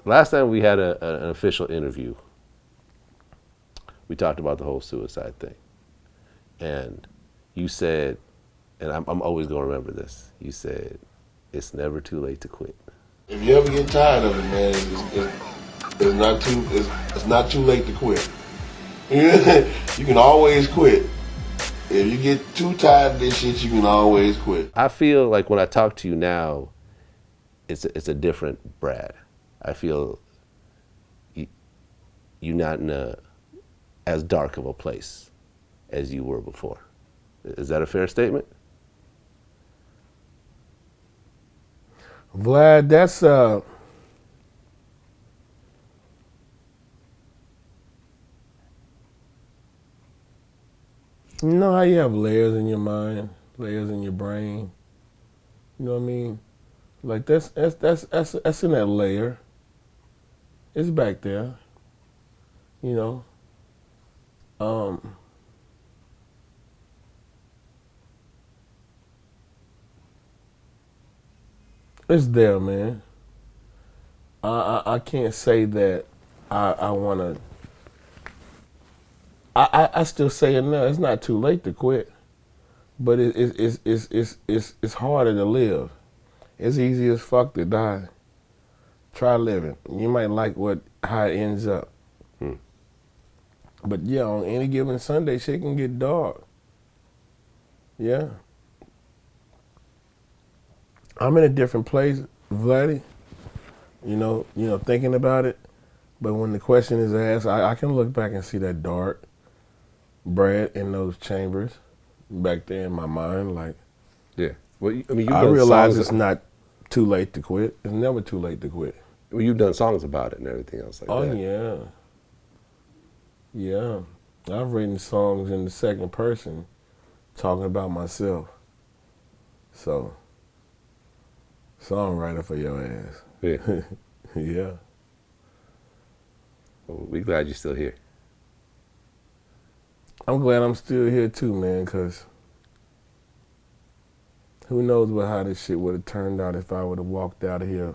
last time we had an official interview, we talked about the whole suicide thing. And you said, and I'm always going to remember this, you said, it's never too late to quit. If you ever get tired of it, man, it's not too late to quit. You can always quit. If you get too tired of this shit, you can always quit. I feel like when I talk to you now, it's a different Brad. I feel you're not in as dark of a place as you were before. Is that a fair statement? Vlad, that's you know how you have layers in your mind, layers in your brain. You know what I mean? Like that's in that layer. It's back there. You know. It's there, man. I can't say that I wanna. I still say it now. It's not too late to quit, but it's harder to live. It's easy as fuck to die. Try living. You might like how it ends up. But yeah, on any given Sunday, shit can get dark. Yeah. I'm in a different place, Vladdy. You know, thinking about it. But when the question is asked, I can look back and see that dark Brad in those chambers back there in my mind. Like, yeah. Well, I mean, I realize it's not too late to quit. It's never too late to quit. Well, you've done songs about it and everything else like that. Oh yeah. Yeah. I've written songs in the second person talking about myself. So, songwriter for your ass. Yeah. Yeah. Well, we're glad you're still here. I'm glad I'm still here too, man, because who knows how this shit would have turned out if I would have walked out of here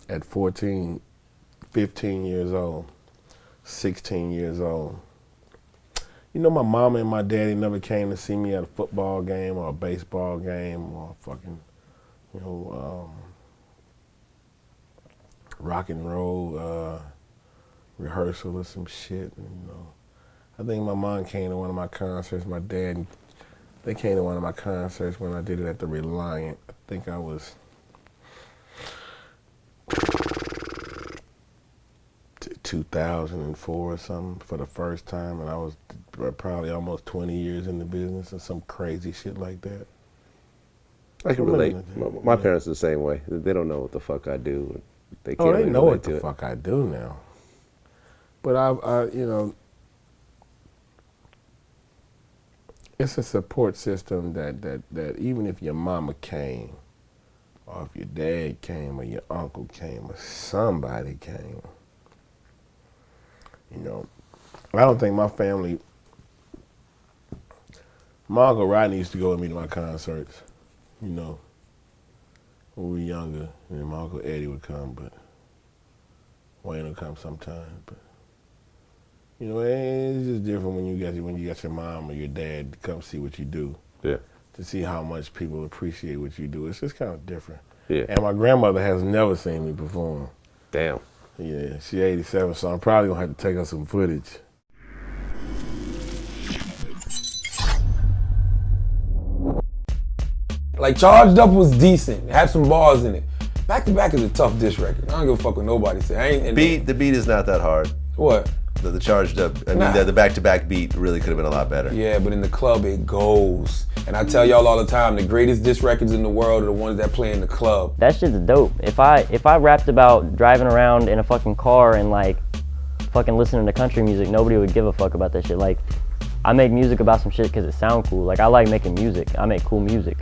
at 14, 15 years old, 16 years old. You know, my mama and my daddy never came to see me at a football game or a baseball game or a fucking, rock and roll rehearsal or some shit. I think my mom came to one of my concerts. My dad, they came to one of my concerts when I did it at the Reliant. I think I was 2004 or something for the first time, and I was probably almost 20 years in the business or some crazy shit like that. I can relate. My parents are the same way. They don't know what the fuck I do. They can't they really know what relate to the it. fuck I do now. But I it's a support system that even if your mama came, or if your dad came, or your uncle came, or somebody came, I don't think my family. My Uncle Rodney used to go with me to my concerts, when we were younger, and my Uncle Eddie would come, but Wayne would come sometimes. But it's just different when you got your mom or your dad to come see what you do. Yeah. To see how much people appreciate what you do. It's just kind of different. Yeah. And my grandmother has never seen me perform. Damn. Yeah, she's 87, so I'm probably gonna have to take her some footage. Like, Charged Up was decent. It had some bars in it. Back to Back is a tough diss record. I don't give a fuck what nobody say. The beat is not that hard. What? The Charged Up, the back-to-back beat really could have been a lot better. Yeah, but in the club it goes. And I tell y'all all the time, the greatest diss records in the world are the ones that play in the club. That shit's dope. If I rapped about driving around in a fucking car and like fucking listening to country music, nobody would give a fuck about that shit. Like, I make music about some shit because it sound cool. Like, I like making music. I make cool music.